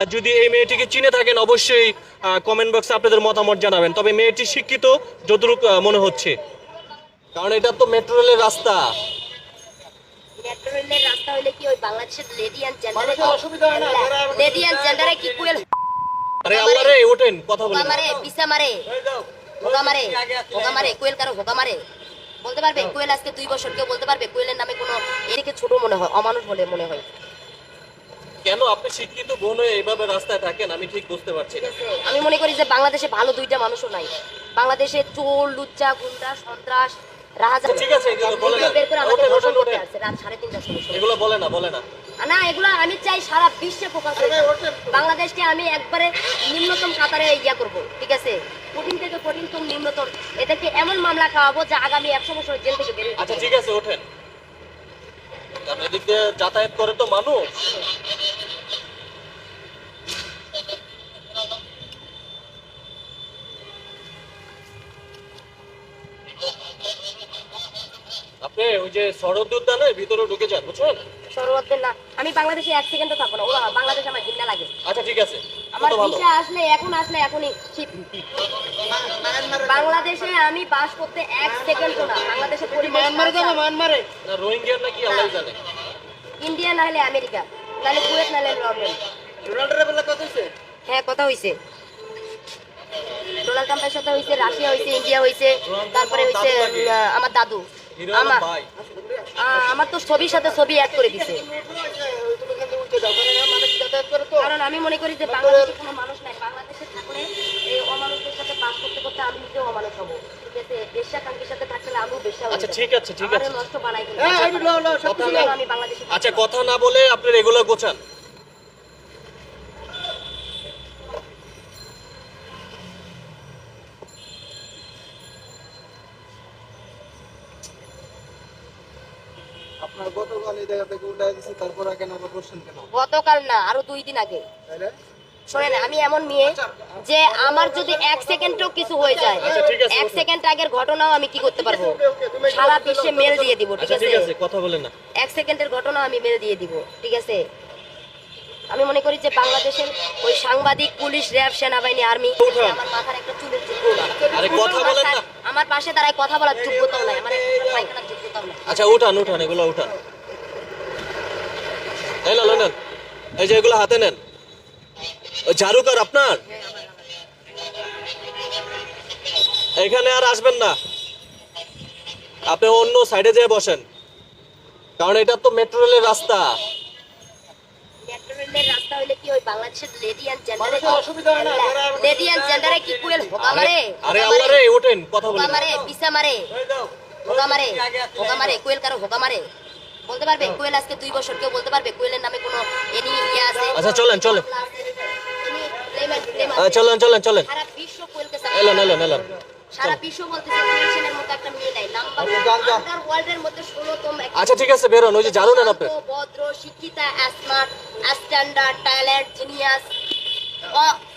যদি এই মেয়েটিকে চিনে থাকেন অবশ্যই কমেন্ট বক্সে আপনাদের মতামত জানাবেন। তবে মেয়েটি শিক্ষিত যতটুকু মনে হচ্ছে, কারণ এটা তো মেট্রো রেলের রাস্তা। মেট্রো রেলের রাস্তা হইলে কি ওই বাংলাদেশের লেডি এন্ড জেন্ডারে অসুবিধা হয় না? লেডি এন্ড জেন্ডারে কি কুয়েল? আরে আল্লাহ রে, ওঠেন কথা বলেন। হোগা মারে, পিসা মারে, হোগা মারে, হোগা মারে, কুয়েল কারো হোগা মারে বলতে পারবে? কুয়েল আজকে 2 বছর কেউ বলতে পারবে কুয়েলের নামে কোনো এদিকে ছোট মনে হয়, অমানুষ বলে মনে হয়? কেন আপনি শিক্ষিত বোন হয়ে এইভাবে রাস্তায় থাকেন আমি ঠিক বুঝতে পারছি না। আমি মনে করি যে বাংলাদেশে ভালো দুইটা মানুষও নাই। বাংলাদেশে চোর, লুচ্চা, গুন্ডা, সন্ত্রাস, রাজা। ঠিক আছে, এগুলো বলে না। বের করে আমাকে ওঠেন, ধর্ষণ ওঠেন, করতে ওঠেন। আসছে রাত 3:30টার সময়। এগুলো বলে না, বলে না। না, এগুলো আমি চাই সারা বিশ্বে ফোকাস করতে। বাংলাদেশকে আমি একবারে নিম্নতম কাতারে ইয়া করব, ঠিক আছে? কঠিন থেকে কঠিনতম নিম্নতম, এদেরকে এমন মামলা খাওয়াবো যে আগামী 100 বছর জেল থেকে বেরিয়ে। আচ্ছা ঠিক আছে, ওঠেন। আপনি এদিক দিয়ে যাতায়াত করে তো মানুষ। আপনি ওই যে শরৎ উদ্যানের ভিতরে ঢুকে যান, বুঝছেন? সরোয়ারদের না, আমি বাংলাদেশে 1 সেকেন্ডও থাকবো না। ওরা বাংলাদেশ আমার ঘৃণা লাগে। আচ্ছা ঠিক আছে, আমার তো ভালো। ভিসা আসলে এখনই ঠিক। বাংলাদেশে আমি বাস করতে 1 সেকেন্ডও না। বাংলাদেশে মায়ানমারে জানো, মায়ানমারে না রোহিঙ্গিয়ার নাকি আল্লাহ জানে। ইন্ডিয়া না হলে আমেরিকা, নাহলে কুয়েত, নাহলে লন্ডন। ডোনাল্ডের বেলা কথা হইছে? হ্যাঁ, কথা হইছে। ডোনাল্ড ট্রাম্পের সাথে হইছে, রাশিয়া হইছে, ইন্ডিয়া হইছে, তারপরে হইছে আমার দাদু। আমার তো ছবির সাথে ছবি অ্যাড করে দিছে। কারণ আমি মনে করি যে বাংলাদেশে কোনো মানুষ নাই। বাংলাদেশে থাকলে এই অমানুষদের সাথে বাস করতে করতে আমি নিজেও অমানুষ হবো, ঠিক আছে? বেশ্যা কাঙ্ক্ষীর সাথে থাকলে আমিও বেশ্যা হবো। আচ্ছা ঠিক আছে, ঠিক আছে। নষ্ট বানাই দিল। আমি বাংলাদেশে। আচ্ছা কথা না বলে আপনি রেগুলার গোছান। আপনার গতকাল এই জায়গা থেকে উঠে দিয়েছে, তারপর কেন আবার করছেন কেন? গতকাল না, আরো 2 দিন আগে। শোনেন, আমি এমন মেয়ে যে আমার যদি 1 সেকেন্ডও কিছু হয়ে যায়, 1 সেকেন্ড আগের ঘটনাও আমি কি করতে পারবো? সারা বিশ্বে মেল দিয়ে দিব, ঠিক আছে? ঠিক আছে, কথা বলেন না। 1 সেকেন্ডের ঘটনা আমি মেল দিয়ে দিব, ঠিক আছে? আমি মনে করি যে বাংলাদেশের ওই সাংবাদিক, পুলিশ, র্যাব, সেনাবাহিনী, আর্মি, আমার মাথার একটা চুলের যোগ্য না। আরে কথা বলেন না। আমার পাশে দাঁড়ায় কথা বলার যোগ্যতাও নাই, আমার পায়খানার যোগ্যতাও নাই। আচ্ছা উঠান, উঠান, এগুলো উঠান। এই নেন, এই যে এগুলো হাতে নেন। ওই ঝাড়ুকার আপনার? এখানে আর আসবেন না, আপনি অন্য সাইডে যেয়ে বসেন, কারণ এটা তো মেট্রো রেলের রাস্তা। মেট্রো রেলের রাস্তা হইলে কি ওই বাংলাদেশের লেডি এন্ড জেন্ডারে অসুবিধা হয় না? লেডি এন্ড জেন্ডারে কি কুয়েল হোগা মারে? আরে আল্লাহ রে, ওঠেন কথা বলেন। হোগা মারে, পিসা মারে, হোগা মারে, হোগা মারে, কুয়েল কারো হোগা মারে বলতে পারবে? কুয়েল আজকে 2 বছর কেউ বলতে পারবে কুয়েলের নামে কোনো এনি ইয়া আছে? আচ্ছা চলেন, চলেন, চলেন, চলেন, চলেন। সারা বিশ্ব কুয়েলকে এলেন, এলেন, এলেন। সারা বিশ্ব বলতেছে কুয়েলের মতো একটা মেয়ে নাই। নাম্বার আন্ডার ওয়ার্ল্ডের মধ্যে 16তম। আচ্ছা ঠিক আছে, বেরোন। ওই যে জানো না আপনি, ভদ্র, শিক্ষিতা, স্মার্ট, স্ট্যান্ডার্ড, ট্যালেন্ট, জিনিয়াস,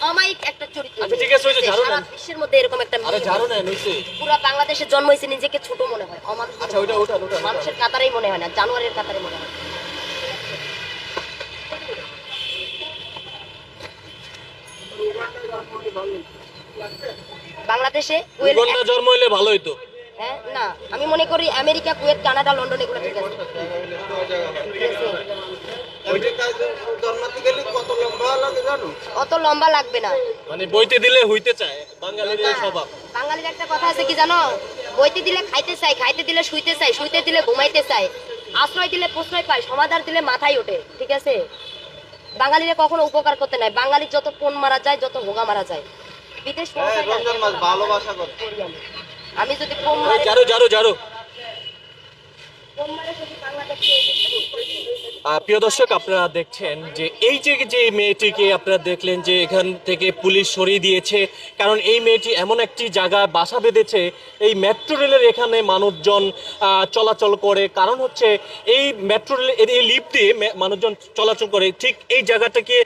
অমায়িক একটা চরিত্র। আচ্ছা ঠিক আছে, ওই যে জানো না, সারা বিশ্বের মধ্যে এরকম একটা আরে মেয়ে। জানো না নিশ্চয়ই। পুরো বাংলাদেশে জন্ম হয়েছে, নিজেকে ছোট মনে হয়, অমানুষ। আচ্ছা ওইটা উঠান, উঠান। মানুষের কাতারেই মনে হয় না, জানোয়ারের কাতারে মনে হয়। বাংলাদেশে উগান্ডা জন্ম হইলে ভালো হইতো। হ্যাঁ, না, আমি মনে করি আমেরিকা, কুয়েত, কানাডা, লন্ডন এগুলো ঠিক আছে, ঠিক আছে? অত লম্বা লাগবে না। মানে বইতে দিলে হইতে চায়, বাঙালির এই স্বভাব। বাঙালির একটা কথা আছে কি জানো? বইতে দিলে খাইতে চাই, খাইতে দিলে শুইতে চাই, শুইতে দিলে ঘুমাইতে চাই, আশ্রয় দিলে প্রশ্রয় পায়, সমাধান দিলে মাথায় ওঠে, ঠিক আছে? বাঙালিরা কখনো উপকার করতে নাই। বাঙালির যত পোন মারা যায়, যত হোগা মারা যায়। বিদেশ ভালোবাসা করে আমি যদি পোন মারে, জারো, জারো, জারো। পোন মারে যদি বাংলাদেশে প্রিয় দর্শক, আপনারা দেখছেন যে এই যে মেয়েটিকে আপনারা দেখলেন যে এখান থেকে পুলিশ সরিয়ে দিয়েছে, কারণ এই মেয়েটি এমন একটি জায়গায় বাসা বেঁধেছে, এই মেট্রো রেলের এখানে মানুষজন চলাচল করে। কারণ হচ্ছে এই মেট্রো রেল, এই লিফট দিয়ে মানুষজন চলাচল করে। ঠিক এই জায়গাটাকে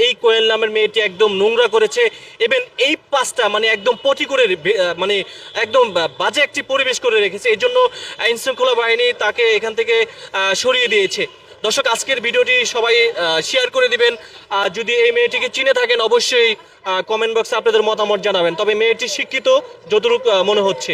এই কোয়েল নামের মেয়েটি একদম নোংরা করেছে, এবং এই পাশটা মানে একদম পটি করে, মানে একদম বাজে একটি পরিবেশ করে রেখেছে। এই জন্য আইনশৃঙ্খলা বাহিনী তাকে এখান থেকে সরিয়ে দিয়েছে। দর্শক আজকের ভিডিওটি সবাই শেয়ার করে দিবেন। আর যদি এই মেয়েটিকে চিনে থাকেন অবশ্যই কমেন্ট বক্সে আপনাদের মতামত জানাবেন। তবে মেয়েটি শিক্ষিত যতটুকু মনে হচ্ছে।